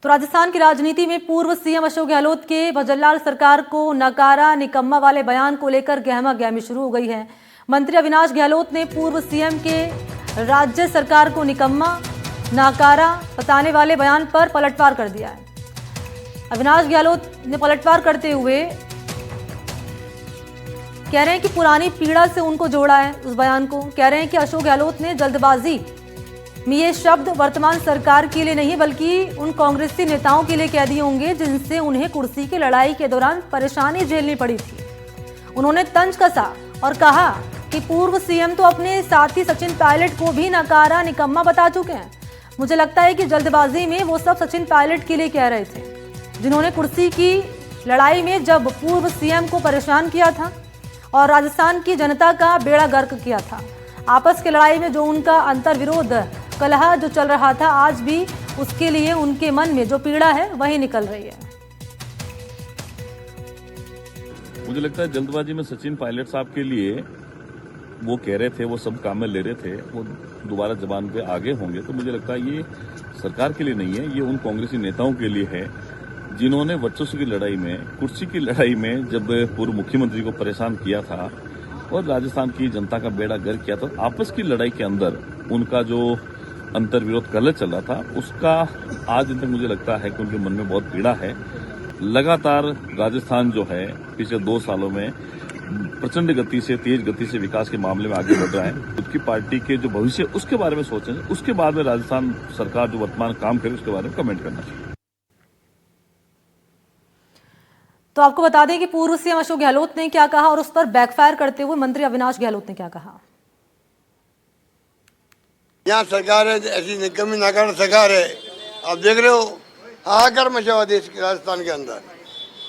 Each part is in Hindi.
तो राजस्थान की राजनीति में पूर्व सीएम अशोक गहलोत के भजनलाल सरकार को नकारा निकम्मा वाले बयान को लेकर गहमा गहमी शुरू हो गई है। मंत्री अविनाश गहलोत ने पूर्व सीएम के राज्य सरकार को निकम्मा नकारा बताने वाले बयान पर पलटवार कर दिया है। अविनाश गहलोत ने पलटवार करते हुए कह रहे हैं कि पुरानी पीड़ा से उनको जोड़ा है। उस बयान को कह रहे हैं कि अशोक गहलोत ने जल्दबाजी में ये शब्द वर्तमान सरकार के लिए नहीं बल्कि उन कांग्रेसी नेताओं के लिए कह दिए होंगे जिनसे उन्हें कुर्सी की लड़ाई के दौरान परेशानी झेलनी पड़ी थी। उन्होंने तंज कसा और कहा कि पूर्व सीएम तो अपने साथी सचिन पायलट को भी नकारा निकम्मा बता चुके हैं। मुझे लगता है कि जल्दबाजी में वो सब सचिन पायलट के लिए कह रहे थे, जिन्होंने कुर्सी की लड़ाई में जब पूर्व सीएम को परेशान किया था और राजस्थान की जनता का बेड़ा गर्क किया था। आपस की लड़ाई में जो उनका अंतर्विरोध कलह जो चल रहा था, आज भी उसके लिए उनके मन में जो पीड़ा है वही निकल रही है। मुझे लगता है जल्दबाजी में सचिन पायलट साहब के लिए वो कह रहे थे, वो सब काम में ले रहे थे, वो दोबारा जबान पे आगे होंगे। तो मुझे लगता है ये सरकार के लिए नहीं है, ये उन कांग्रेसी नेताओं के लिए है जिन्होंने वर्चस्व की लड़ाई में, कुर्सी की लड़ाई में जब पूर्व मुख्यमंत्री को परेशान किया था और राजस्थान की जनता का बेड़ा गर्क किया था। आपस की लड़ाई के अंदर उनका जो अंतर्विरोध कलह चल रहा था, उसका आज दिन तक मुझे लगता है कि उनके मन में बहुत पीड़ा है। लगातार राजस्थान जो है पिछले 2 सालों में प्रचंड गति से, तेज गति से विकास के मामले में आगे बढ़ रहा है। खुद की पार्टी के जो भविष्य उसके बारे में सोचें, उसके बाद में राजस्थान सरकार जो वर्तमान काम करे उसके बारे में कमेंट करना चाहिए। तो आपको बता दें कि पूर्व सीएम अशोक गहलोत ने क्या कहा और उस पर बैकफायर करते हुए मंत्री अविनाश गहलोत ने क्या कहा। यहाँ सरकार है, ऐसी निकम्मी नाकार सरकार है। आप देख रहे हो हाहाकार मचा हुआ देश राजस्थान के अंदर।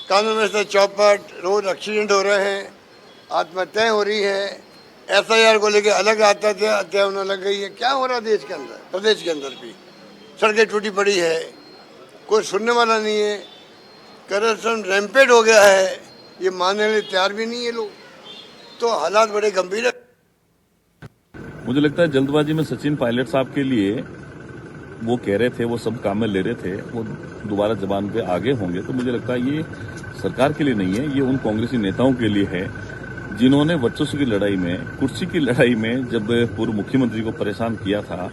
कानून व्यवस्था चौपट, रोज एक्सीडेंट हो रहे हैं, आत्महत्याएं हो रही है, एसआईआर को लेकर अलग हत्या होने लग गई है। क्या हो रहा है देश के अंदर, प्रदेश के अंदर भी सड़कें टूटी पड़ी है, कोई सुनने वाला नहीं है। करप्शन रैम्पेड हो गया है, ये मानने के लिए तैयार भी नहीं है लोग। तो हालात बड़े गंभीर है। मुझे लगता है जल्दबाजी में सचिन पायलट साहब के लिए वो कह रहे थे, वो सब काम में ले रहे थे, वो दोबारा जबान पे आगे होंगे। तो मुझे लगता है ये सरकार के लिए नहीं है, ये उन कांग्रेसी नेताओं के लिए है जिन्होंने वर्चस्व की लड़ाई में, कुर्सी की लड़ाई में जब पूर्व मुख्यमंत्री को परेशान किया था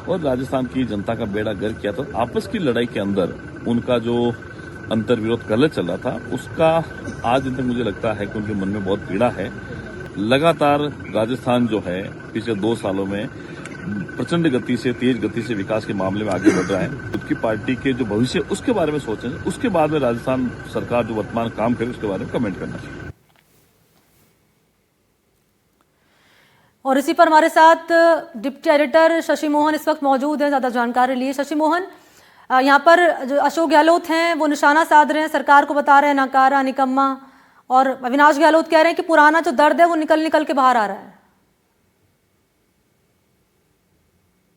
और राजस्थान की जनता का बेड़ा गर्क किया था। आपस की लड़ाई के अंदर उनका जो अंतर्विरोध कलह चल रहा था, उसका आज दिन तक मुझे लगता है कि उनके मन में बहुत पीड़ा है। लगातार राजस्थान जो है पिछले 2 सालों में प्रचंड गति से, तेज गति से विकास के मामले में आगे बढ़ रहा है। खुद की पार्टी के जो भविष्य उसके बारे में सोचें, उसके बाद में राजस्थान सरकार जो वर्तमान काम करे उसके बारे में कमेंट करना चाहिए। और इसी पर हमारे साथ डिप्टी एडिटर शशि मोहन इस वक्त मौजूद हैं ज्यादा जानकारी लिए। शशि मोहन, यहाँ पर जो अशोक गहलोत हैं वो निशाना साध रहे हैं, सरकार को बता रहे हैं नकारा निकम्मा, और अविनाश गहलोत कह रहे हैं कि पुराना जो दर्द है वो निकल निकल के बाहर आ रहा है।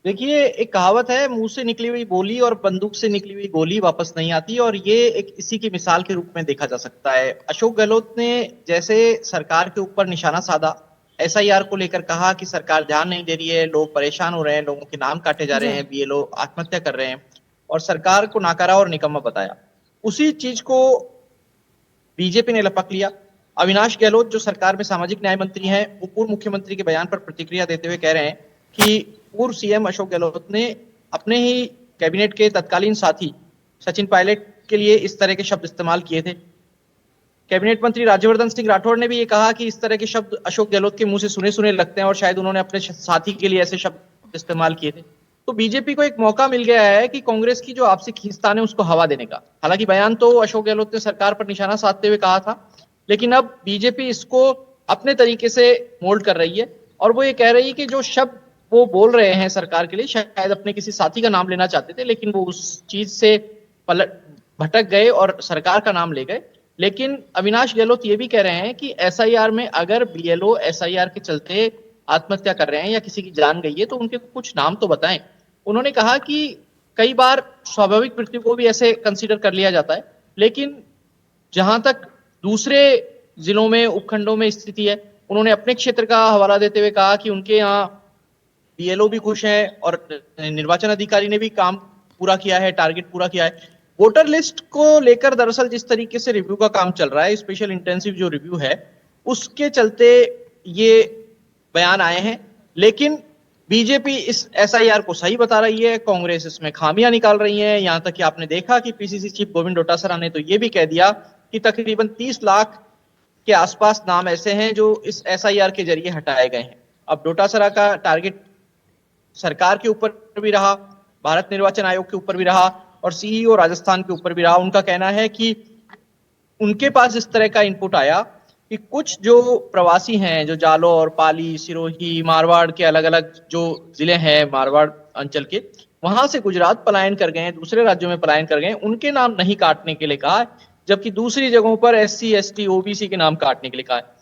देखिए, एक कहावत है, मुंह से निकली हुई बोली और बंदूक से निकली हुई गोली वापस नहीं आती, और ये एक इसी की मिसाल के रूप में देखा जा सकता है। अशोक गहलोत ने जैसे सरकार के ऊपर निशाना साधा, एसआईआर को लेकर कहा कि सरकार ध्यान नहीं दे रही है, लोग परेशान हो रहे हैं, लोगों के नाम काटे जा रहे हैं, बीएलओ आत्महत्या कर रहे हैं, और सरकार को नाकारा और निकम्मा बताया। उसी चीज को बीजेपी ने लपक लिया। अविनाश गहलोत जो सरकार में सामाजिक न्याय मंत्री हैं, वो पूर्व मुख्यमंत्री के बयान पर प्रतिक्रिया देते हुए कह रहे हैं कि पूर्व सीएम अशोक गहलोत ने अपने ही कैबिनेट के तत्कालीन साथी सचिन पायलट के लिए इस तरह के शब्द इस्तेमाल किए थे। कैबिनेट मंत्री राज्यवर्धन सिंह राठौड़ ने भी ये कहा कि इस तरह के शब्द अशोक गहलोत के मुंह से सुने सुने लगते हैं और शायद उन्होंने अपने साथी के लिए ऐसे शब्द इस्तेमाल किए थे। तो बीजेपी को एक मौका मिल गया है कि कांग्रेस की जो आपसी खींचतान है उसको हवा देने का। हालांकि बयान तो अशोक गहलोत ने सरकार पर निशाना साधते हुए कहा था, लेकिन अब बीजेपी इसको अपने तरीके से मोल्ड कर रही है और वो ये कह रही है कि जो शब्द वो बोल रहे हैं सरकार के लिए, शायद अपने किसी साथी का नाम लेना चाहते थे, लेकिन वो उस चीज से भटक गए और सरकार का नाम ले गए। लेकिन अविनाश गहलोत ये भी कह रहे हैं कि एसआईआर में अगर बीएलओ एसआईआर के चलते आत्महत्या कर रहे हैं या किसी की जान गई है तो उनके कुछ नाम तो बताएं। उन्होंने कहा कि कई बार स्वाभाविक मृत्यु को भी ऐसे कंसीडर कर लिया जाता है, लेकिन जहां तक दूसरे जिलों में, उपखंडों में स्थिति है, उन्होंने अपने क्षेत्र का हवाला देते हुए कहा कि उनके यहाँ बीएलओ भी खुश हैं और निर्वाचन अधिकारी ने भी काम पूरा किया है, टारगेट पूरा किया है। वोटर लिस्ट को लेकर दरअसल जिस तरीके से रिव्यू का काम चल रहा है, स्पेशल इंटेंसिव जो रिव्यू है, उसके चलते ये बयान आए हैं। लेकिन बीजेपी इस एसआईआर को सही बता रही है, कांग्रेस इसमें खामियां निकाल रही है। यहां तक कि आपने देखा कि पीसीसी चीफ गोविंद डोटासरा ने तो ये भी कह दिया कि तकरीबन 30 लाख के आसपास नाम ऐसे हैं जो इस एसआईआर के जरिए हटाए गए हैं। अब डोटासरा का टारगेट सरकार के ऊपर भी रहा, भारत निर्वाचन आयोग के ऊपर भी रहा और सीईओ राजस्थान के ऊपर भी रहा। उनका कहना है कि उनके पास इस तरह का इनपुट आया कि कुछ जो प्रवासी हैं, जो जालौर, पाली, सिरोही, मारवाड़ के अलग अलग जो जिले हैं मारवाड़ अंचल के, वहां से गुजरात पलायन कर गए हैं, दूसरे राज्यों में पलायन कर गए हैं, उनके नाम नहीं काटने के लिए कहा है, जबकि दूसरी जगहों पर एससी, एसटी, ओबीसी के नाम काटने के लिए कहा है।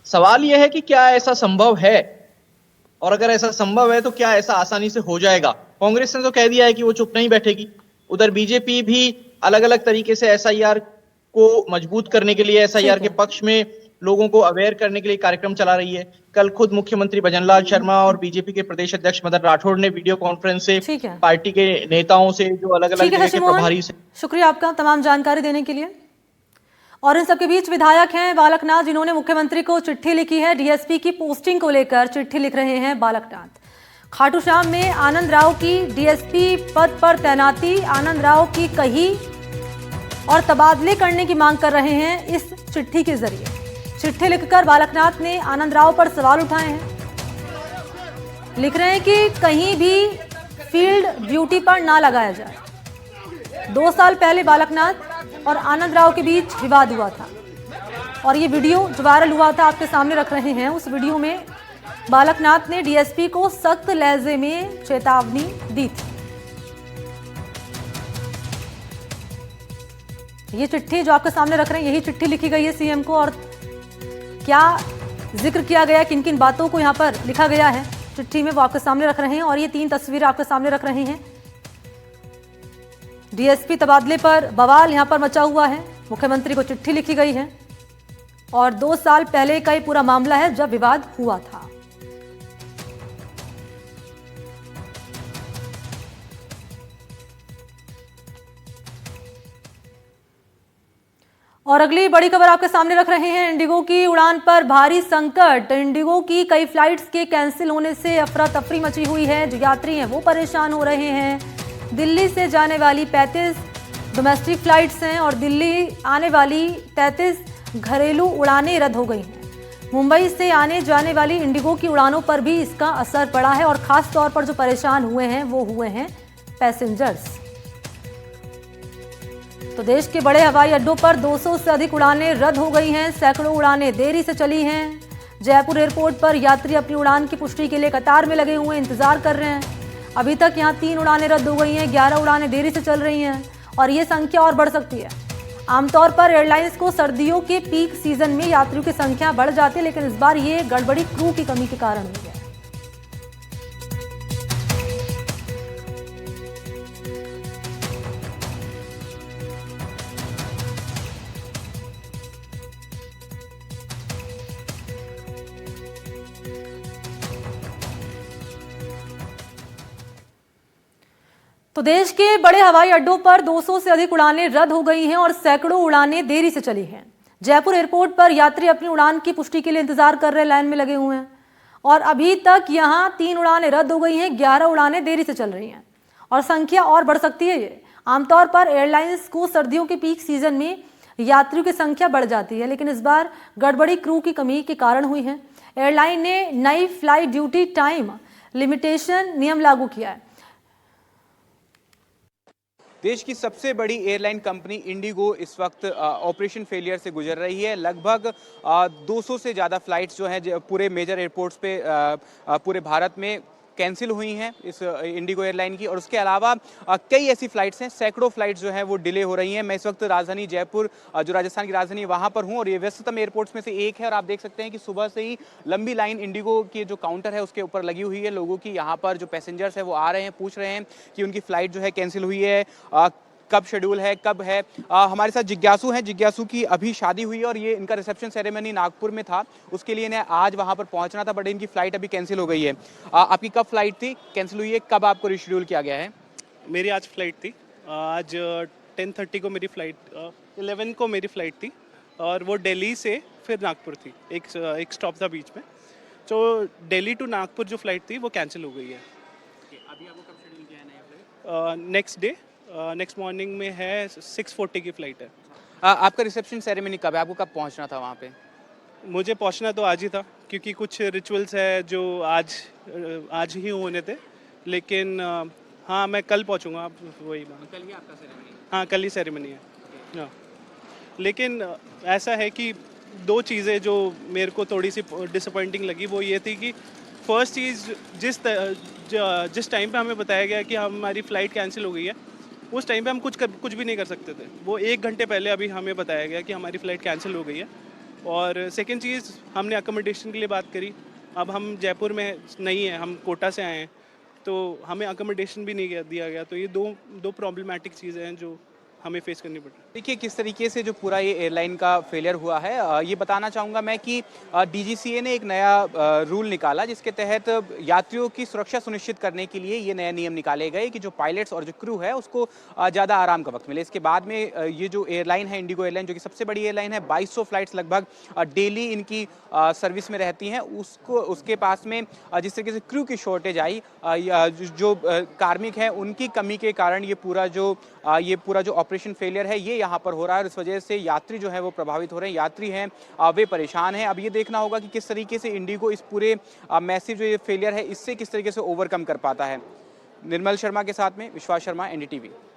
सवाल यह है कि क्या ऐसा संभव है, और अगर ऐसा संभव है तो क्या ऐसा आसानी से हो जाएगा? कांग्रेस ने तो कह दिया है कि वो चुप नहीं बैठेगी। उधर बीजेपी भी अलग अलग तरीके से एसआईआर को मजबूत करने के लिए, एसआईआर के पक्ष में लोगों को अवेयर करने के लिए कार्यक्रम चला रही है। कल खुद मुख्यमंत्री भजनलाल शर्मा और बीजेपी के प्रदेश अध्यक्ष मदन राठौड़ ने वीडियो कॉन्फ्रेंस से पार्टी के नेताओं से, जो अलग अलग जिले के प्रभारी से। शुक्रिया आपका तमाम जानकारी देने के लिए। और इन सबके बीच विधायक हैं बालकनाथ, जिन्होंने मुख्यमंत्री को चिट्ठी लिखी है। डीएसपी की पोस्टिंग को लेकर चिट्ठी लिख रहे हैं बालकनाथ। खाटू श्याम में आनंद राव की डीएसपी पद पर तैनाती, आनंद राव की कही और तबादले करने की मांग कर रहे हैं इस चिट्ठी के जरिए। चिट्ठी लिखकर बालकनाथ ने आनंद राव पर सवाल उठाए हैं। लिख रहे हैं कि कहीं भी फील्ड ड्यूटी पर ना लगाया जाए। 2 साल पहले बालकनाथ और आनंद राव के बीच विवाद हुआ था और ये वीडियो जो वायरल हुआ था आपके सामने रख रहे हैं। उस वीडियो में बालकनाथ ने डीएसपी को सख्त लहजे में चेतावनी दी थी। ये चिट्ठी जो आपके सामने रख रहे हैं, यही चिट्ठी लिखी गई है सीएम को। और क्या जिक्र किया गया, किन किन बातों को यहाँ पर लिखा गया है चिट्ठी में, वो आपके सामने रख रहे हैं। और ये 3 तस्वीरें आपके सामने रख रहे हैं। डीएसपी तबादले पर बवाल यहाँ पर मचा हुआ है। मुख्यमंत्री को चिट्ठी लिखी गई है और 2 साल पहले का ये पूरा मामला है जब विवाद हुआ था। और अगली बड़ी खबर आपके सामने रख रहे हैं। इंडिगो की उड़ान पर भारी संकट। इंडिगो की कई फ्लाइट्स के कैंसिल होने से अफरा तफरी मची हुई है। जो यात्री हैं वो परेशान हो रहे हैं। दिल्ली से जाने वाली 35 डोमेस्टिक फ्लाइट्स हैं और दिल्ली आने वाली 33 घरेलू उड़ानें रद्द हो गई हैं। मुंबई से आने जाने वाली इंडिगो की उड़ानों पर भी इसका असर पड़ा है और खास तौर पर जो परेशान हुए हैं वो हुए हैं पैसेंजर्स। तो देश के बड़े हवाई अड्डों पर 200 से अधिक उड़ानें रद्द हो गई हैं। सैकड़ों उड़ानें देरी से चली हैं। जयपुर एयरपोर्ट पर यात्री अपनी उड़ान की पुष्टि के लिए कतार में लगे हुए इंतजार कर रहे हैं। अभी तक यहां 3 उड़ानें रद्द हो गई हैं, 11 उड़ानें देरी से चल रही हैं और ये संख्या और बढ़ सकती है। आमतौर पर एयरलाइंस को सर्दियों के पीक सीजन में यात्रियों की संख्या बढ़ जाती है, लेकिन इस बार ये गड़बड़ी क्रू की कमी के कारण हुई है। तो देश के बड़े हवाई अड्डों पर 200 से अधिक उड़ानें रद्द हो गई हैं और सैकड़ों उड़ानें देरी से चली हैं। जयपुर एयरपोर्ट पर यात्री अपनी उड़ान की पुष्टि के लिए इंतजार कर रहे हैं, लाइन में लगे हुए हैं और अभी तक यहां 3 उड़ानें रद्द हो गई हैं, 11 उड़ानें देरी से चल रही हैं और संख्या और बढ़ सकती है। ये आमतौर पर एयरलाइंस को सर्दियों के पीक सीजन में यात्रियों की संख्या बढ़ जाती है, लेकिन इस बार गड़बड़ी क्रू की कमी के कारण हुई है। एयरलाइन ने नई फ्लाइट ड्यूटी टाइम लिमिटेशन नियम लागू किया है। देश की सबसे बड़ी एयरलाइन कंपनी इंडिगो इस वक्त ऑपरेशन फेलियर से गुजर रही है। लगभग 200 से ज़्यादा फ्लाइट्स जो हैं पूरे मेजर एयरपोर्ट्स पे पूरे भारत में कैंसिल हुई हैं इस इंडिगो एयरलाइन की। और उसके अलावा कई ऐसी फ्लाइट्स हैं, सैकड़ों फ्लाइट्स जो हैं वो डिले हो रही हैं। मैं इस वक्त राजधानी जयपुर, जो राजस्थान की राजधानी, वहाँ पर हूँ और ये व्यस्ततम एयरपोर्ट्स में से एक है। और आप देख सकते हैं कि सुबह से ही लंबी लाइन इंडिगो की जो काउंटर है उसके ऊपर लगी हुई है। लोगों की यहाँ पर जो पैसेंजर्स है वो आ रहे हैं, पूछ रहे हैं कि उनकी फ़्लाइट जो है कैंसिल हुई है, कब शेड्यूल है, कब है। हमारे साथ जिज्ञासु हैं। जिज्ञासु की अभी शादी हुई है और ये इनका रिसेप्शन सेरेमनी नागपुर में था, उसके लिए इन्हें आज वहाँ पर पहुँचना था, बट इनकी फ़्लाइट अभी कैंसिल हो गई है। आपकी कब फ्लाइट थी, कैंसिल हुई है, कब आपको रिशेड्यूल किया गया है? मेरी आज फ्लाइट थी, आज 10:30 को मेरी फ़्लाइट 11 को मेरी फ़्लाइट थी और वो दिल्ली से फिर नागपुर थी, एक स्टॉप था बीच में। तो दिल्ली टू नागपुर जो फ़्लाइट थी वो कैंसिल हो गई है। अभी आपको कब शेड्यूल किया है नया flight? Next day next morning में है 6:40 की फ़्लाइट है। आपका रिसेप्शन सेरेमनी कब है? आपको कब पहुंचना था वहाँ पे? मुझे पहुंचना तो आज ही था क्योंकि कुछ रिचुअल्स है जो आज ही होने थे, लेकिन हाँ मैं कल पहुंचूंगा। आप वही बात। कल ही आपका सेरेमनी? हाँ कल ही सेरेमनी है। हाँ लेकिन ऐसा है कि दो चीज़ें जो मेरे को थोड़ी सी डिसअपॉइंटिंग लगी वो ये थी कि फर्स्ट चीज़ जिस टाइम पे हमें बताया गया कि हमारी फ़्लाइट कैंसिल हो गई है, उस टाइम पे हम कुछ भी नहीं कर सकते थे। वो 1 घंटे पहले अभी हमें बताया गया कि हमारी फ़्लाइट कैंसिल हो गई है। और सेकंड चीज़, हमने अकोमोडेशन के लिए बात करी। अब हम जयपुर में नहीं हैं, हम कोटा से आए हैं, तो हमें अकोमोडेशन भी नहीं दिया गया। तो ये दो प्रॉब्लमैटिक चीज़ें हैं जो हमें फेस करनी पड़ रही है। देखिए किस तरीके से जो पूरा ये एयरलाइन का फेलियर हुआ है, ये बताना चाहूँगा मैं कि डीजीसीए ने एक नया रूल निकाला जिसके तहत यात्रियों की सुरक्षा सुनिश्चित करने के लिए ये नए नियम निकाले गए कि जो पायलट्स और जो क्रू है उसको ज़्यादा आराम का वक्त मिले। इसके बाद में ये जो एयरलाइन है इंडिगो एयरलाइन, जो कि सबसे बड़ी एयरलाइन है, 2200 फ्लाइट्स लगभग डेली इनकी सर्विस में रहती हैं, उसके पास में जिस तरीके से क्रू की शॉर्टेज आई, जो कार्मिक हैं उनकी कमी के कारण ये पूरा जो ऑपरेशन फेलियर है ये यहाँ पर हो रहा है और इस वजह से यात्री जो है वो प्रभावित हो रहे हैं, यात्री हैं वे परेशान हैं। अब ये देखना होगा कि किस तरीके से इंडिगो इस पूरे मैसिव जो ये फेलियर है इससे किस तरीके से ओवरकम कर पाता है। निर्मल शर्मा के साथ में विश्वास शर्मा, एनडीटीवी।